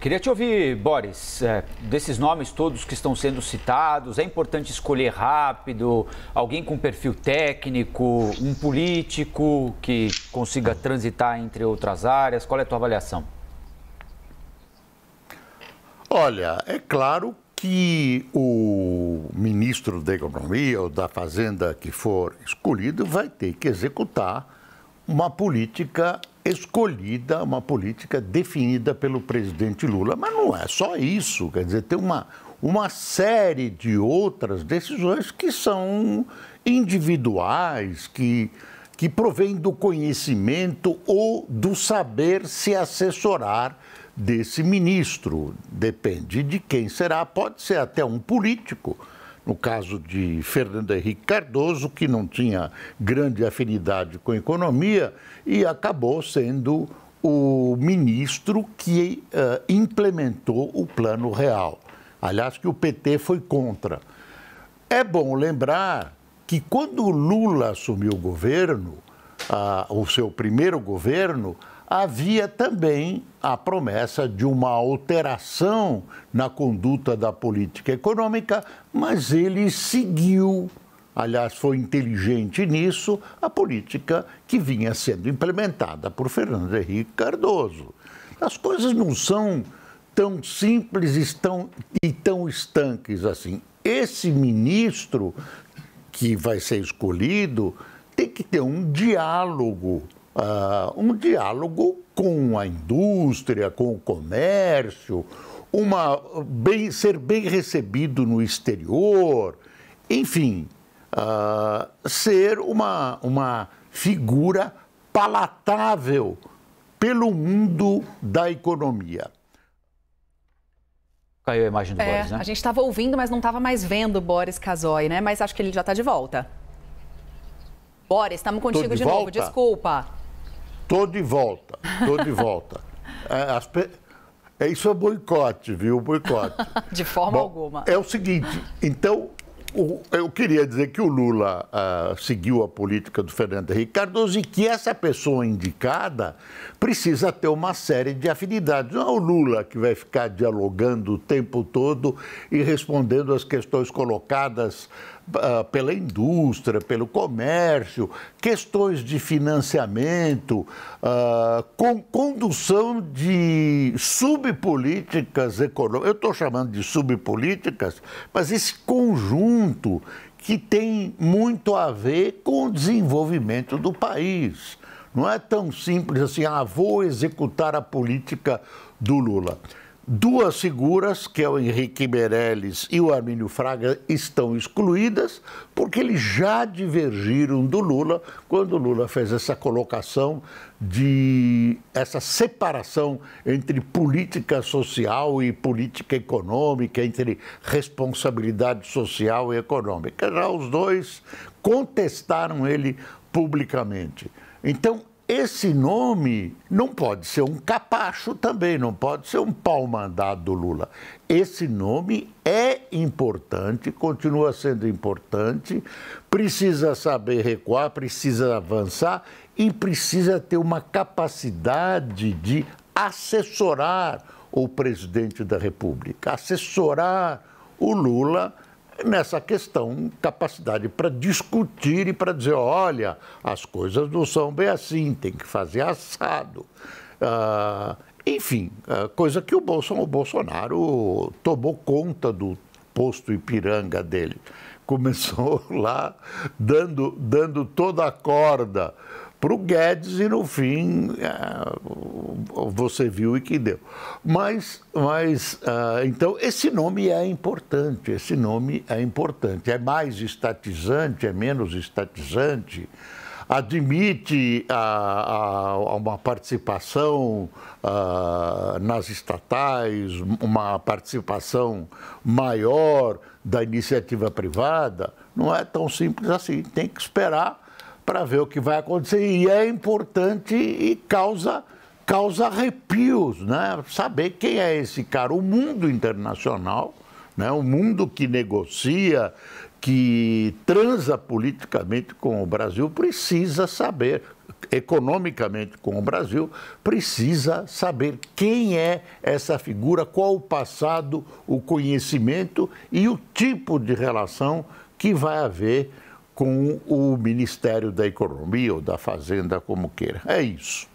Queria te ouvir, Boris, desses nomes todos que estão sendo citados, é importante escolher rápido, alguém com perfil técnico, um político que consiga transitar entre outras áreas? Qual é a tua avaliação? Olha, é claro que o ministro da Economia ou da Fazenda que for escolhido vai ter que executar uma política escolhida, uma política definida pelo presidente Lula. Mas não é só isso, quer dizer, tem uma série de outras decisões que são individuais, que provêm do conhecimento ou do saber se assessorar desse ministro. Depende de quem será, pode ser até um político. No caso de Fernando Henrique Cardoso, que não tinha grande afinidade com a economia e acabou sendo o ministro que implementou o Plano Real. Aliás, que o PT foi contra. É bom lembrar que quando Lula assumiu o governo, o seu primeiro governo, havia também a promessa de uma alteração na conduta da política econômica, mas ele seguiu, aliás, foi inteligente nisso, a política que vinha sendo implementada por Fernando Henrique Cardoso. As coisas não são tão simples e tão estanques assim. Esse ministro que vai ser escolhido tem que ter um diálogo com a indústria, com o comércio, ser bem recebido no exterior, enfim, ser uma figura palatável pelo mundo da economia. Caiu a imagem do Boris, né? A gente estava ouvindo, mas não estava mais vendo o Boris Casoy, né? Mas acho que ele já está de volta. Boris, estamos contigo de novo, desculpa. Estou de volta. Isso é boicote, viu? Boicote. De forma alguma. É o seguinte, então, eu queria dizer que o Lula seguiu a política do Fernando Henrique Cardoso e que essa pessoa indicada precisa ter uma série de afinidades. Não é o Lula que vai ficar dialogando o tempo todo e respondendo às questões colocadas pela indústria, pelo comércio, questões de financiamento, com condução de subpolíticas econômicas. Eu estou chamando de subpolíticas, mas esse conjunto que tem muito a ver com o desenvolvimento do país. Não é tão simples assim, vou executar a política do Lula. Duas figuras, que é o Henrique Meirelles e o Armínio Fraga, estão excluídas porque eles já divergiram do Lula quando o Lula fez essa colocação essa separação entre política social e política econômica, entre responsabilidade social e econômica. Já os dois contestaram ele publicamente. Então, esse nome não pode ser um capacho também, não pode ser um pau-mandado do Lula. Esse nome é importante, continua sendo importante, precisa saber recuar, precisa avançar e precisa ter uma capacidade de assessorar o presidente da República, assessorar o Lula nessa questão, capacidade para discutir e para dizer, olha, as coisas não são bem assim, tem que fazer assado. Enfim, coisa que o Bolsonaro tomou conta do posto Ipiranga dele. Começou lá dando toda a corda para o Guedes e, no fim, você viu e que deu. Então, esse nome é importante, É mais estatizante, é menos estatizante, admite uma participação nas estatais, uma participação maior da iniciativa privada. Não é tão simples assim, tem que esperar para ver o que vai acontecer. E é importante e causa arrepios, né? Saber quem é esse cara. O mundo internacional, né? O mundo que negocia, que transa politicamente com o Brasil, precisa saber economicamente com o Brasil, precisa saber quem é essa figura, qual o passado, o conhecimento e o tipo de relação que vai haver com o Ministério da Economia ou da Fazenda, como queira. É isso.